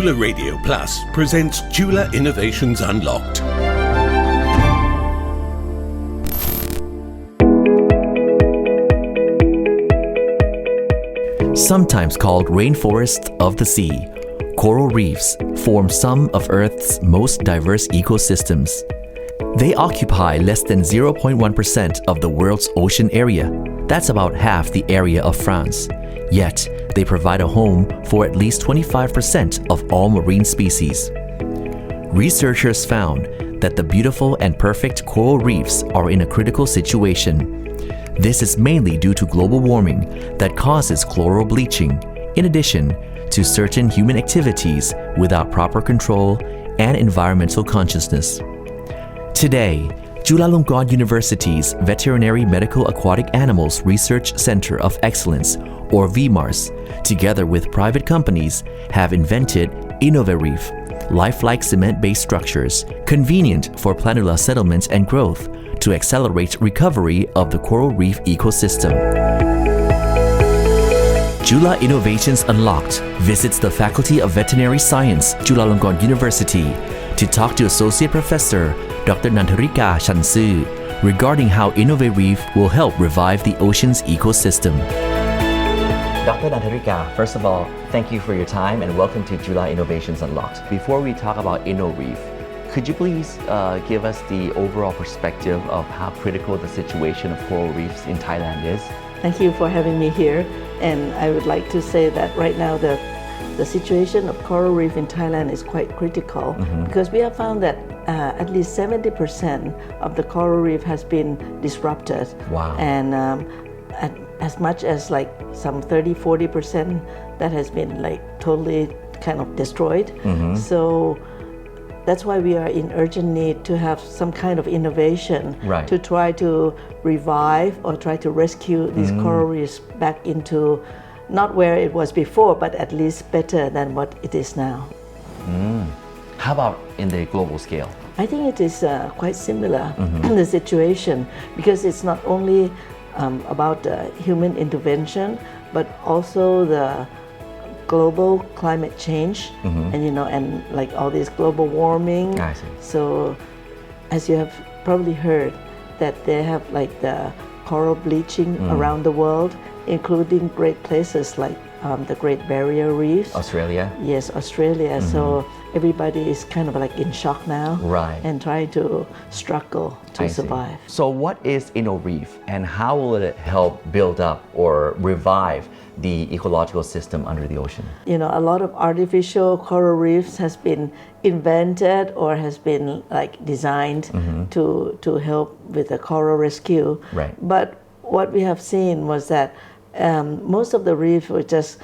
Chula Radio Plus presents Chula Innovations Unlocked. Sometimes called rainforests of the sea, coral reefs form some of Earth's most diverse ecosystems. They occupy less than 0.1% of the world's ocean area. That's about half the area of France. Yet, they provide a home for at least 25% of all marine species. Researchers found that the beautiful and perfect coral reefs are in a critical situation. This is mainly due to global warming that causes chloral bleaching, in addition to certain human activities without proper control and environmental consciousness. Today, Chulalongkorn University's Veterinary Medical Aquatic Animals Research Center of Excellence, or VMARS, together with private companies, have invented Innovareef, lifelike cement-based structures convenient for planula settlements and growth to accelerate recovery of the coral reef ecosystem. Chula Innovations Unlocked visits the Faculty of Veterinary Science, Chulalongkorn University, to talk to Associate Professor Dr. Nantharika Chansu regarding how Innovareef will help revive the ocean's ecosystem. Dr. Nantharika, first of all, thank you for your time and welcome to Chula Innovations Unlocked. Before we talk about Innovareef, could you please give us the overall perspective of how critical the situation of coral reefs in Thailand is? Thank you for having me here. And I would like to say that right now the situation of coral reef in Thailand is quite critical because we have found that at least 70% of the coral reef has been disrupted. Wow. And as much as like some 30-40% that has been like totally kind of destroyed. So that's why we are in urgent need to have some kind of innovation to try to revive or try to rescue these coral reefs back into not where it was before, but at least better than what it is now. How about in the global scale? I think it is quite similar in the situation because it's not only about human intervention, but also the global climate change and like all this global warming. I see. So as you have probably heard that they have like the coral bleaching around the world, including great places like the Great Barrier Reef. Australia? Yes, Australia. So everybody is kind of like in shock now and trying to struggle to survive. So what is Innovareef and how will it help build up or revive the ecological system under the ocean? You know, a lot of artificial coral reefs has been invented or has been like designed to help with the coral rescue. Right. But what we have seen was that most of the reefs were just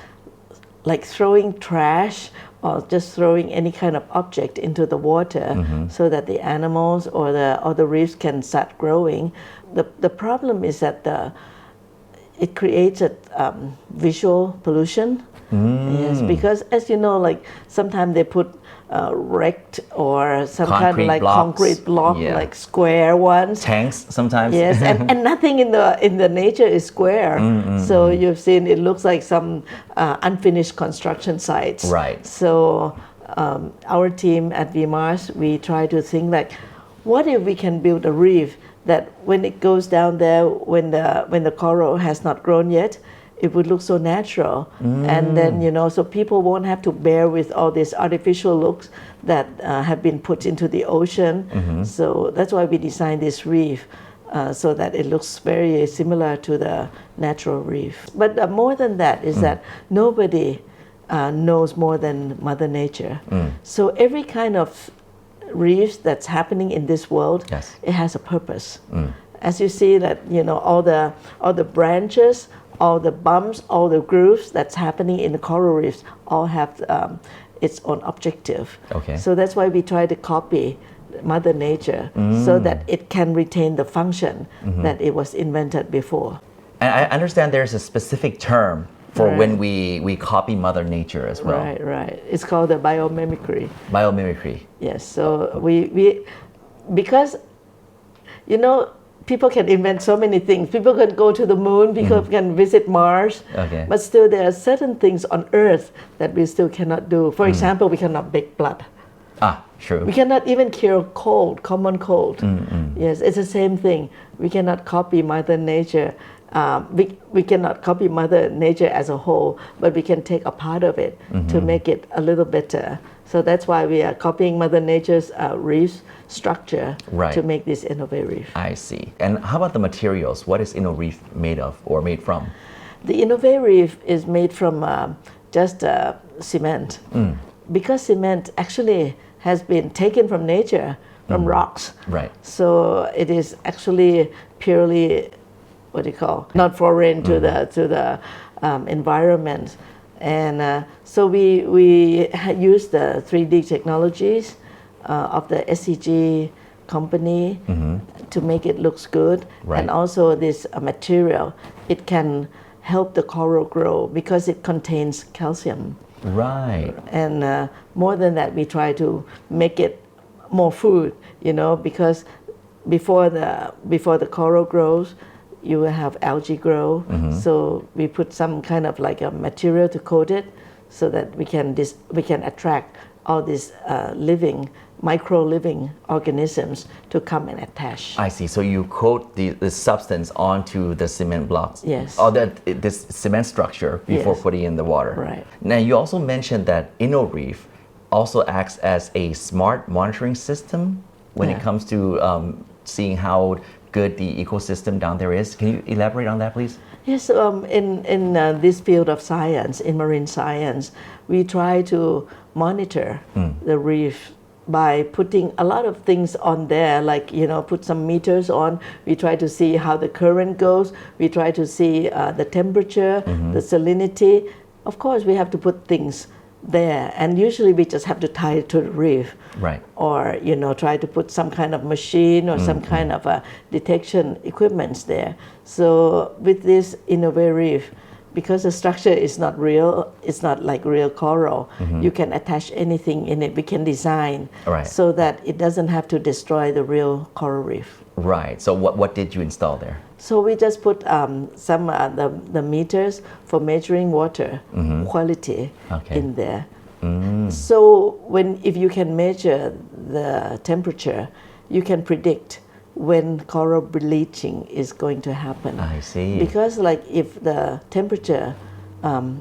like throwing trash or just throwing any kind of object into the water so that the animals or the reefs can start growing. The problem is that it creates a visual pollution. Yes, because as you know, like sometimes they put wrecked or some concrete kind of like blocks. concrete block, like square ones. Tanks sometimes. Yes, and nothing in the nature is square. So you've seen it looks like some unfinished construction sites. Right. So our team at VMARS, we try to think like, what if we can build a reef that when it goes down there, when the coral has not grown yet, it would look so natural. And then, so people won't have to bear with all these artificial looks that have been put into the ocean. So that's why we designed this reef, so that it looks very similar to the natural reef. But more than that is that nobody knows more than Mother Nature. So every kind of reefs that's happening in this world, it has a purpose. As you see that, all the branches, all the bumps, all the grooves that's happening in the coral reefs all have its own objective. So that's why we try to copy Mother Nature so that it can retain the function that it was invented before. And I understand there's a specific term for when we copy Mother Nature as well. Right. It's called the biomimicry. Biomimicry. Yes. So we because people can invent so many things. People can go to the moon, people can visit Mars, but still there are certain things on Earth that we still cannot do. For example, we cannot bake blood. True. We cannot even cure cold, common cold. Yes, it's the same thing. We cannot copy Mother Nature. We cannot copy Mother Nature as a whole, but we can take a part of it to make it a little better. So that's why we are copying Mother Nature's reef structure to make this Innovareef. I see. And how about the materials? What is Innovareef made of or made from? The Innovareef is made from just cement. Because cement actually has been taken from nature, from rocks. Right. So it is actually purely, not foreign to the environment. And so we use the 3D technologies of the SCG company to make it looks good. And also this material, it can help the coral grow because it contains calcium. Right. And more than that, we try to make it more food, because before the coral grows, you will have algae grow. So we put some kind of like a material to coat it, so that we can attract all these micro living organisms to come and attach. I see. So you coat the substance onto the cement blocks. Yes. Or this cement structure before putting in the water. Right. Now you also mentioned that Innovareef also acts as a smart monitoring system when it comes to seeing how good the ecosystem down there is. Can you elaborate on that, please? Yes, in this field of science, in marine science, we try to monitor the reef by putting a lot of things on there, like, put some meters on. We try to see how the current goes. We try to see the temperature, the salinity. Of course, we have to put things there, and usually we just have to tie it to the reef, or try to put some kind of machine or some kind of a detection equipments there. So with this Innovareef, because the structure is not real, it's not like real coral, you can attach anything in it. We can design so that it doesn't have to destroy the real coral reef. Right. So what did you install there? So we just put some the meters for measuring water quality in there. So if you can measure the temperature, you can predict when coral bleaching is going to happen. I see. Because like if the temperature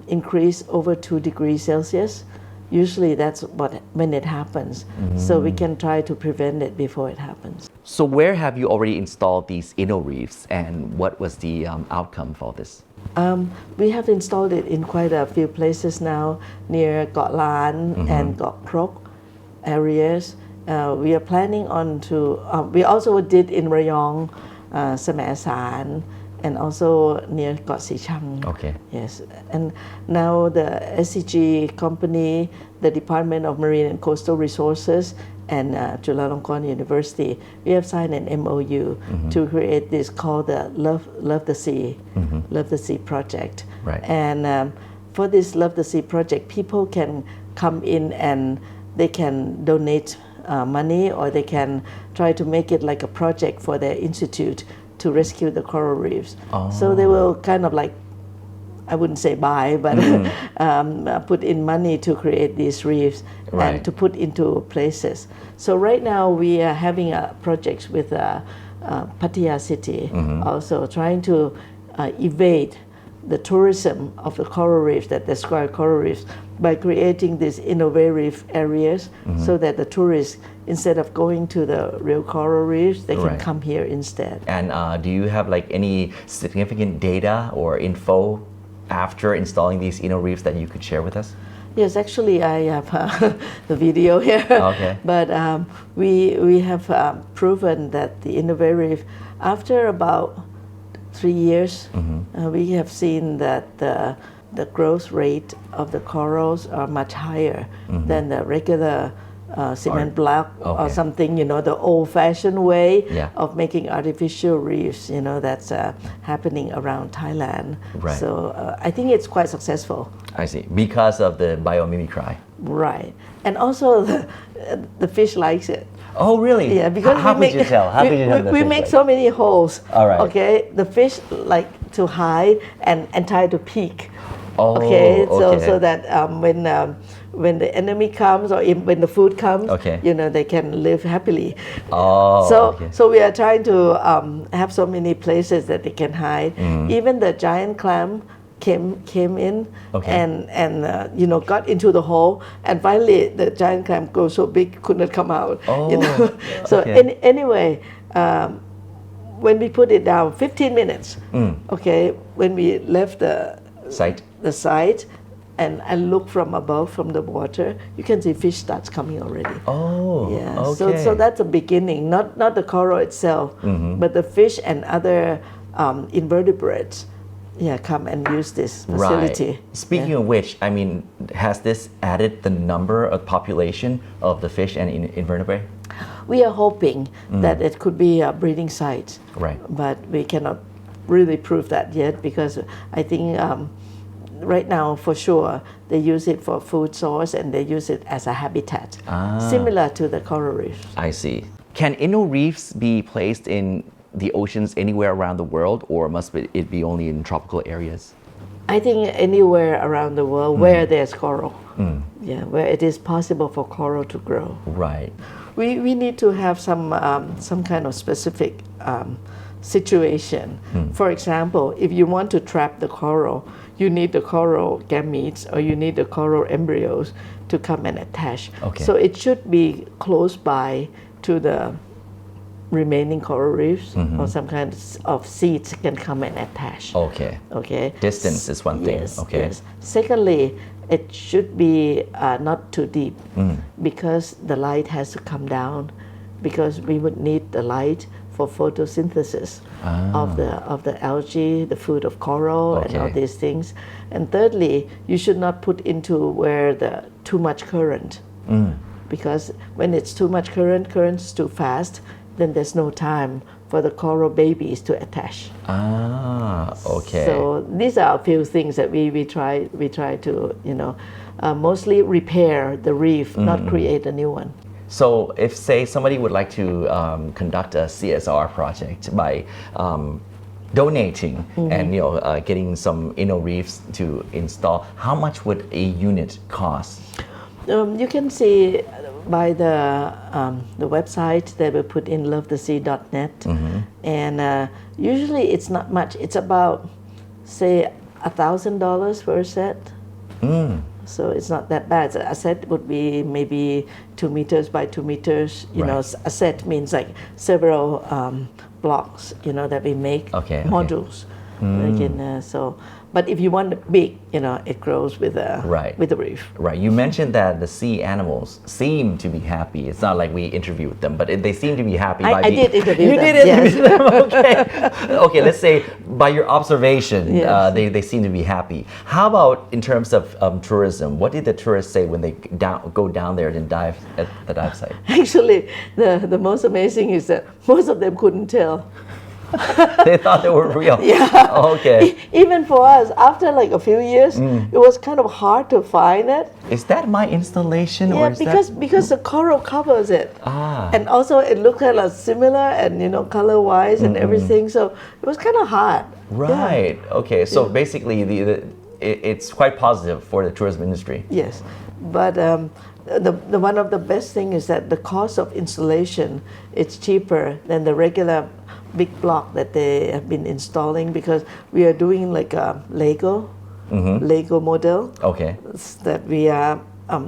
increase over 2 degrees Celsius, usually that's when it happens. So we can try to prevent it before it happens. So where have you already installed these Innovareefs, and what was the outcome for this? We have installed it in quite a few places now, near Got Lan and Got Krok areas. We are planning on to, we also did in Rayong, Samay San, and also near Got Si Chang. Okay. Yes, and now the SCG company, the Department of Marine and Coastal Resources, and Chulalongkorn University, we have signed an MOU to create this called the Love the Sea, Love the Sea project. Right. And for this Love the Sea project, people can come in and they can donate money, or they can try to make it like a project for their institute to rescue the coral reefs. So they will kind of like, I wouldn't say buy, but put in money to create these reefs and to put into places. So right now we are having projects with Pattaya City, also trying to evade the tourism of the coral reefs, that destroy coral reefs, by creating these Innovareef areas so that the tourists, instead of going to the real coral reefs, they can come here instead. And do you have like any significant data or info after installing these Innovareefs that you could share with us? Yes, actually I have the video here. Okay. But we have proven that the Innovareef, after about 3 years, we have seen that the growth rate of the corals are much higher than the regular cement block or something, the old-fashioned way of making artificial reefs, that's happening around Thailand. So I think it's quite successful. I see. Because of the biomimicry. Right. And also the fish likes it. Oh, really? Yeah, because how could you tell? How could you tell the we fish make like? so many holes. All right. Okay, the fish like to hide and try to peek. Oh, Okay, okay. so that when the enemy comes or when the food comes, Okay. they can live happily. Oh, So okay. so we are trying to have so many places that they can hide. Even the giant clam came in Okay. and got into the hole, and finally the giant clam grew so big could not come out. Oh, So okay. anyway, when we put it down 15 minutes, okay, when we left the site and I look from above from the water, you can see fish starts coming already. Oh, Yeah, okay. so that's the beginning, not the coral itself, but the fish and other invertebrates, come and use this facility. Right. Speaking of which, I mean, has this added the number of population of the fish and invertebrate? We are hoping that it could be a breeding site, Right. but we cannot really prove that yet because I think right now for sure they use it for food source and they use it as a habitat, similar to the coral reef. I see. Can Innovareefs be placed in the oceans anywhere around the world, or must it be only in tropical areas? I think anywhere around the world where there's coral, where it is possible for coral to grow. Right. We need to have some kind of specific situation. For example, if you want to trap the coral, you need the coral gametes or you need the coral embryos to come and attach. Okay. So it should be close by to the remaining coral reefs, or some kind of seeds can come and attach. Okay. Okay. Distance is one thing. Yes, Okay. yes. Secondly, it should be not too deep because the light has to come down because we would need the light for photosynthesis of the algae, the food of coral, and all Okay. these things. And thirdly, you should not put into where the too much current because when it's too much current's too fast, then there's no time for the coral babies to attach. Okay. So these are a few things that we try to mostly repair the reef, not create a new one. So if, say, somebody would like to conduct a CSR project by donating and getting some Innovareefs to install, how much would a unit cost? You can see by the website that we put in lovethesea.net, and usually it's not much. It's about say $1,000 for a set. So it's not that bad. A set would be maybe 2 meters by 2 meters. A set means like several blocks. That we make modules. But if you want it big, it grows with the reef. Right. You mentioned that the sea animals seem to be happy. It's not like we interviewed them, but they seem to be happy. I did interview you them. You did interview them. Okay. Okay. Let's say by your observation, Yes. they seem to be happy. How about in terms of tourism? What did the tourists say when they go down there and dive at the dive site? Actually, the most amazing is that most of them couldn't tell. They thought they were real. Yeah. Okay. Even for us, after like a few years, it was kind of hard to find it. Is that my installation, Yeah, or is because the coral covers it, Ah. and also it looked kind of similar and color-wise and everything. So it was kind of hard. Right. Okay. So basically, it's quite positive for the tourism industry. Yes, but the one of the best thing is that the cost of installation it's cheaper than the regular big block that they have been installing because we are doing like a Lego model. Okay. That we are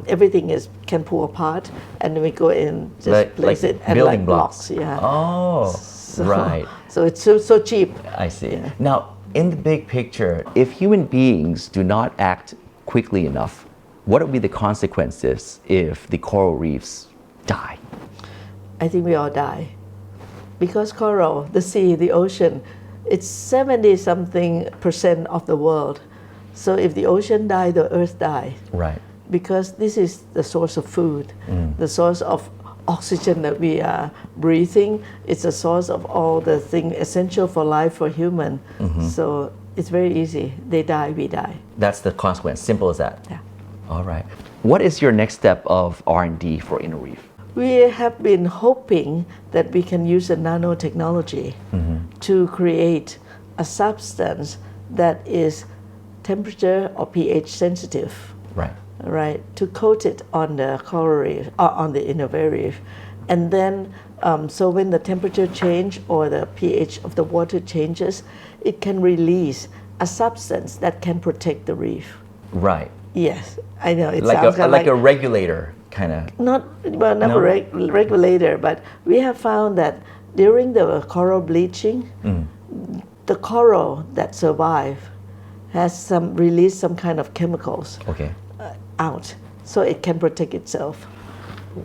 everything can pull apart and then we go in just place it and building like blocks. Yeah. Oh, right. So it's so cheap. I see. Now, in the big picture, if human beings do not act quickly enough, what would be the consequences if the coral reefs die? I think we all die. Because coral, the sea, the ocean, it's 70-something% of the world. So if the ocean die, the earth die. Right. Because this is the source of food, the source of oxygen that we are breathing. It's a source of all the things essential for life for human. So it's very easy. They die, we die. That's the consequence. Simple as that. Yeah. All right. What is your next step of R&D for Innovareef? We have been hoping that we can use a nanotechnology to create a substance that is temperature or pH sensitive, right? To coat it on the coral reef, on the Innovareef, and then so when the temperature change or the pH of the water changes, it can release a substance that can protect the reef. Right. Yes, I know it Like sounds like a regulator kind of. not a regulator, but we have found that during the coral bleaching, the coral that survive has release some kind of chemicals out, so it can protect itself.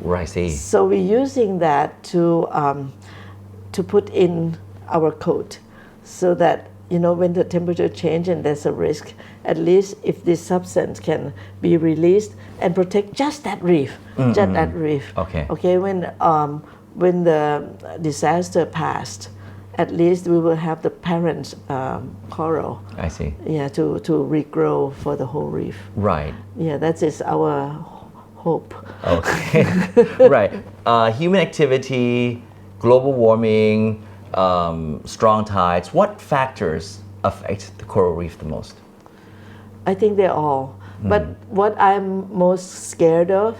Right, I see. So we're using that to put in our coat, so that when the temperature change and there's a risk, at least if this substance can be released and protect just that reef, just that reef. Okay. When the disaster passed, at least we will have the parent coral. I see. Yeah, to regrow for the whole reef. Right. Yeah, that is our hope. Okay. Right. Human activity, global warming, strong tides. What factors affect the coral reef the most? I think they're all. But what I'm most scared of,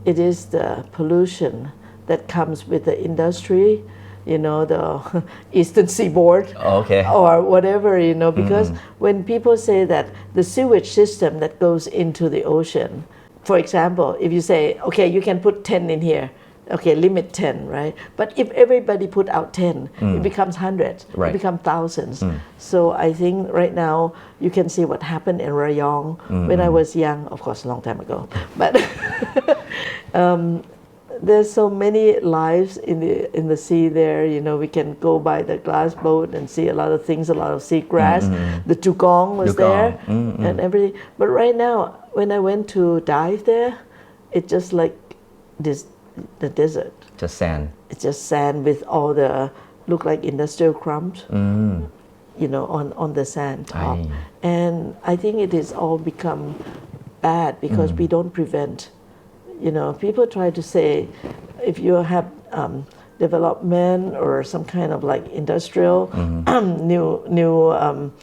it is the pollution that comes with the industry, the Eastern Seaboard or whatever, because when people say that the sewage system that goes into the ocean, for example, if you say, okay, you can put 10 in here, okay, limit 10, right? But if everybody put out 10, it becomes hundreds, it becomes thousands. So I think right now you can see what happened in Rayong when I was young, of course, a long time ago. But there's so many lives in the sea there. We can go by the glass boat and see a lot of things, a lot of seagrass. The dugong was there and everything. But right now, when I went to dive there, it's just like the desert. Just sand. It's just sand with all the look like industrial crumbs, on the sand top. And I think it has all become bad because we don't prevent. People try to say if you have development or some kind of like industrial new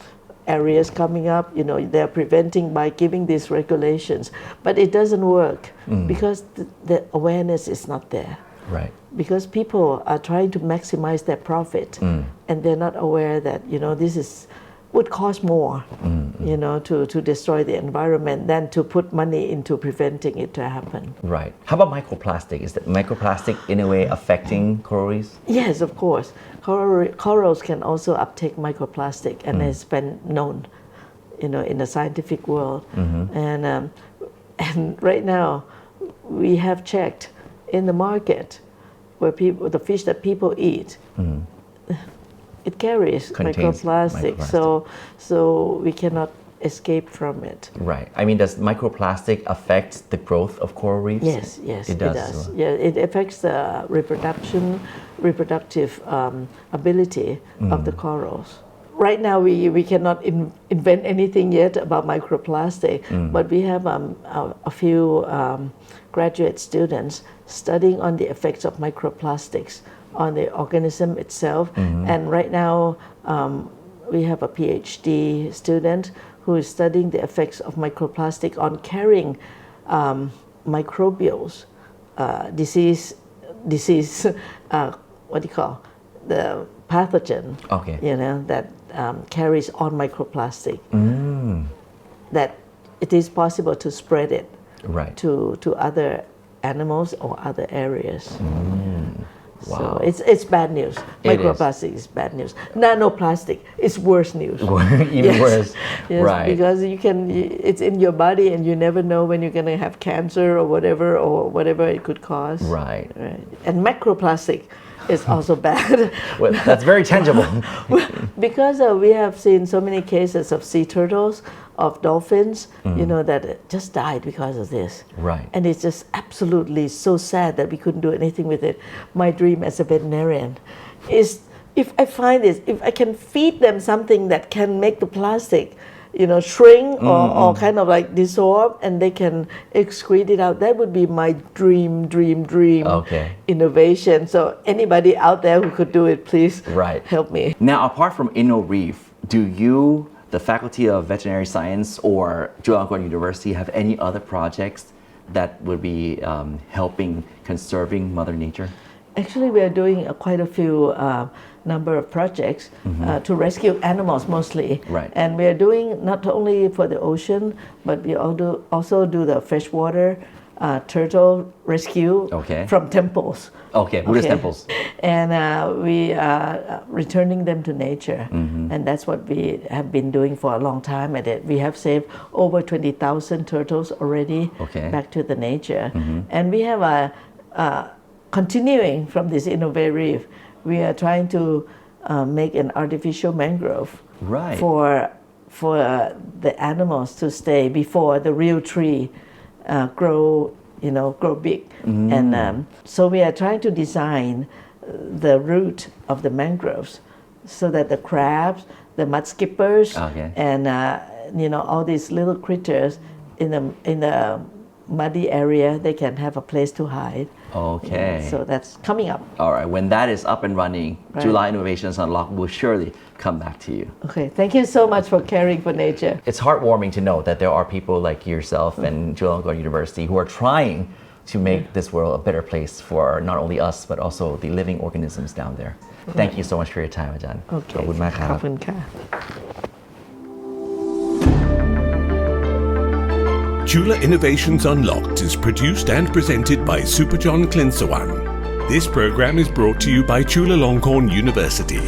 areas coming up, they're preventing by giving these regulations, but it doesn't work because the awareness is not there. Right. Because people are trying to maximize their profit, and they're not aware that this would cost more, to destroy the environment than to put money into preventing it to happen. Right. How about microplastic? Is that microplastic in a way affecting coral reefs? Yes, of course. Corals can also uptake microplastic, and it's been known, in the scientific world. And right now, we have checked in the market where the fish that people eat. It carries microplastic, so we cannot escape from it. Right. I mean, does microplastic affect the growth of coral reefs? Yes, it does. Yeah, it affects the reproductive ability of the corals. Right now, we cannot invent anything yet about microplastic, but we have a few graduate students studying on the effects of microplastics on the organism itself. And right now we have a PhD student who is studying the effects of microplastic on carrying microbials, disease what do you call the pathogen that carries on microplastic, that it is possible to spread it to other animals or other areas. Wow. So it's bad news. Microplastic is bad news. Nanoplastic is worse news. Even worse. Yes, right. Because it's in your body and you never know when you're going to have cancer or whatever it could cause. Right. And macroplastic is also bad. Well, that's very tangible. Because we have seen so many cases of sea turtles, of dolphins, that just died because of this. Right. And it's just absolutely so sad that we couldn't do anything with it. My dream as a veterinarian is if I find this, if I can feed them something that can make the plastic shrink or kind of like dissolve, and they can excrete it out. That would be my dream innovation. So anybody out there who could do it, please help me. Now, apart from Innovareef, do you, the Faculty of Veterinary Science or Chulalongkorn University, have any other projects that would be helping conserving Mother Nature? Actually, we are doing quite a few number of projects to rescue animals mostly. Right. And we are doing not only for the ocean, but we also do the freshwater turtle rescue from temples. Buddhist temples. And we are returning them to nature. And that's what we have been doing for a long time. And we have saved over 20,000 turtles already back to the nature. And we have continuing from this Innovareef, we are trying to make an artificial mangrove for the animals to stay before the real tree grow big. And so we are trying to design the root of the mangroves so that the crabs, the mud skippers, and all these little critters in the muddy area, they can have a place to hide. So that's coming up. All right, when that is up and running, Chula Innovations Unlocked will surely come back to you. Thank you so much for caring for nature. It's heartwarming to know that there are people like yourself and Chulalongkorn University who are trying to make this world a better place for not only us, but also the living organisms down there. Thank you so much for your time, Ajahn. ขอบคุณมากครับ ขอบคุณค่ะ Chula Innovations Unlocked is produced and presented by Superjohn Klinsawan. This program is brought to you by Chulalongkorn University.